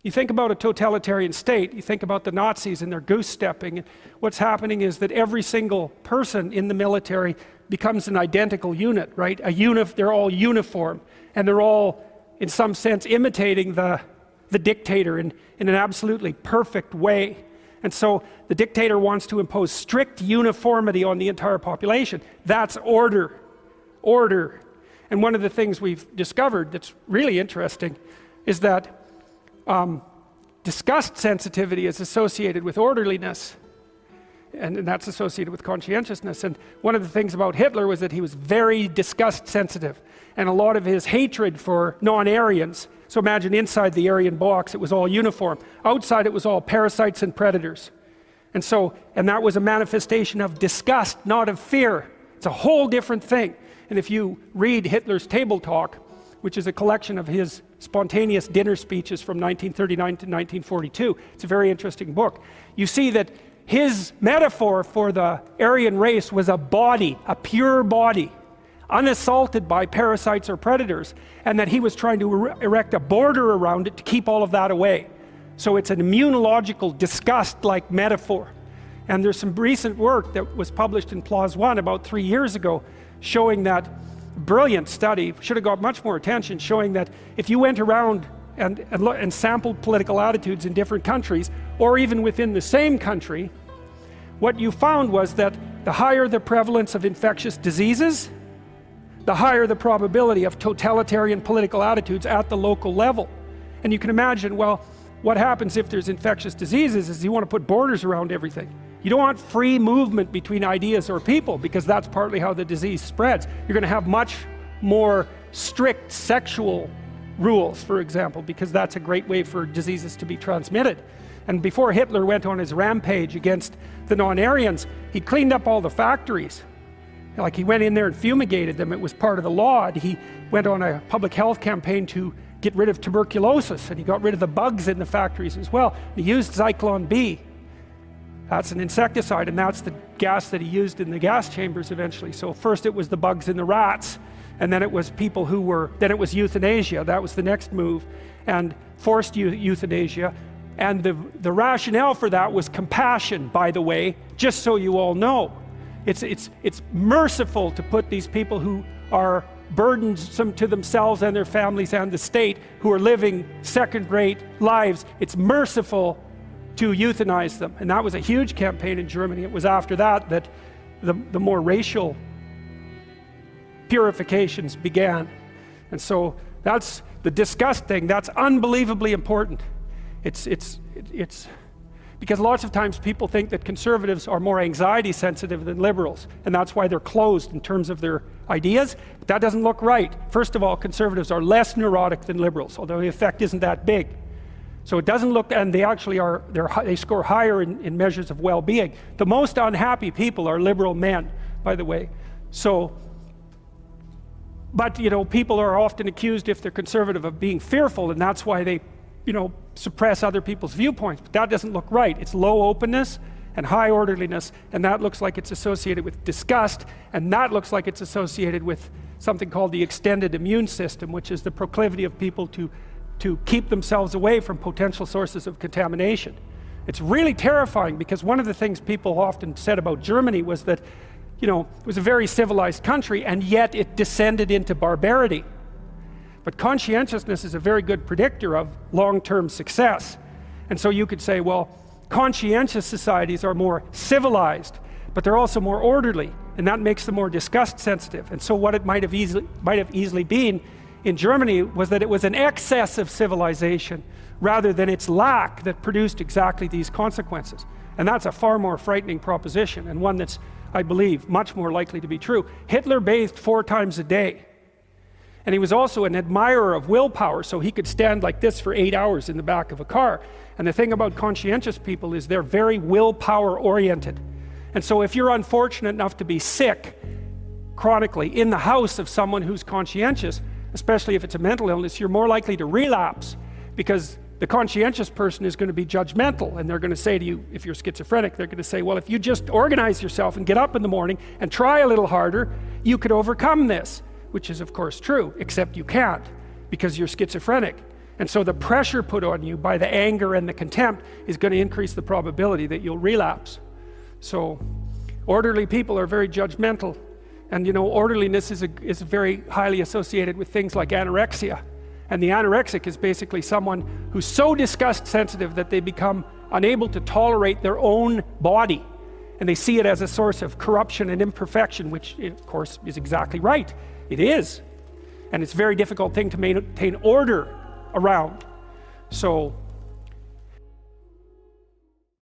You think about a totalitarian state, you think about the Nazis and their goose stepping, and what's happening is that every single person in the military becomes an identical unit, right? They're all uniform, and they're all, in some sense, imitating the dictator in an absolutely perfect way. And so the dictator wants to impose strict uniformity on the entire population. That's order. Order. And one of the things we've discovered that's really interesting is that disgust sensitivity is associated with orderliness, and that's associated with conscientiousness. And one of the things about Hitler was that he was very disgust sensitive, and a lot of his hatred for non-Aryans. So imagine inside the Aryan box it was all uniform, outside it was all parasites and predators. And that was a manifestation of disgust, not of fear. It's a whole different thing. And if you read Hitler's Table Talk, which is a collection of his spontaneous dinner speeches from 1939 to 1942. It's a very interesting book. You see that his metaphor for the Aryan race was a body, a pure body, unassaulted by parasites or predators, and that he was trying to erect a border around it to keep all of that away. So it's an immunological disgust-like metaphor. And there's some recent work that was published in PLOS One about 3 years ago showing that brilliant study, should have got much more attention, showing that if you went around and sampled political attitudes in different countries, or even within the same country, what you found was that the higher the prevalence of infectious diseases, the higher the probability of totalitarian political attitudes at the local level. And you can imagine, well, what happens if there's infectious diseases is you want to put borders around everything. You don't want free movement between ideas or people, because that's partly how the disease spreads. You're going to have much more strict sexual rules, for example, because that's a great way for diseases to be transmitted. And before Hitler went on his rampage against the non-Aryans, he cleaned up all the factories. Like, he went in there and fumigated them. It was part of the law. And he went on a public health campaign to get rid of tuberculosis, and he got rid of the bugs in the factories as well. He used Zyklon B. That's an insecticide, and that's the gas that he used in the gas chambers eventually. So first it was the bugs in the rats, and then it was then it was euthanasia. That was the next move, and forced euthanasia. And the rationale for that was compassion, by the way, just so you all know. It's merciful to put these people who are burdensome to themselves and their families and the state, who are living second-rate lives. It's merciful to euthanize them. And that was a huge campaign in Germany. It was after that that the more racial purifications began. And so that's the disgust thing. That's unbelievably important. It's because lots of times people think that conservatives are more anxiety sensitive than liberals, and that's why they're closed in terms of their ideas. But that doesn't look right. First of all, conservatives are less neurotic than liberals, although the effect isn't that big. So it doesn't look, and they actually are, they score higher in measures of well-being. The most unhappy people are liberal men, by the way. So, but people are often accused, if they're conservative, of being fearful, and that's why they, suppress other people's viewpoints. But that doesn't look right. It's low openness and high orderliness, and that looks like it's associated with disgust, and that looks like it's associated with something called the extended immune system, which is the proclivity of people to keep themselves away from potential sources of contamination. It's really terrifying, because one of the things people often said about Germany was that, it was a very civilized country, and yet it descended into barbarity. But conscientiousness is a very good predictor of long-term success. And so you could say, well, conscientious societies are more civilized, but they're also more orderly, and that makes them more disgust sensitive. And so what it might have easily been in Germany was that it was an excess of civilization rather than its lack that produced exactly these consequences. And that's a far more frightening proposition, and one that's, I believe, much more likely to be true. Hitler bathed 4 times a day. And he was also an admirer of willpower, so he could stand like this for 8 hours in the back of a car. And the thing about conscientious people is they're very willpower oriented. And so if you're unfortunate enough to be sick chronically in the house of someone who's conscientious, especially if it's a mental illness, you're more likely to relapse, because the conscientious person is going to be judgmental, and they're going to say to you, if you're schizophrenic, they're going to say, well, if you just organize yourself and get up in the morning and try a little harder, you could overcome this. Which is of course true, except you can't, because you're schizophrenic. And so the pressure put on you by the anger and the contempt is going to increase the probability that you'll relapse. So orderly people are very judgmental. And orderliness is very highly associated with things like anorexia. And the anorexic is basically someone who's so disgust sensitive that they become unable to tolerate their own body. And they see it as a source of corruption and imperfection, which of course is exactly right. It is. And it's a very difficult thing to maintain order around. So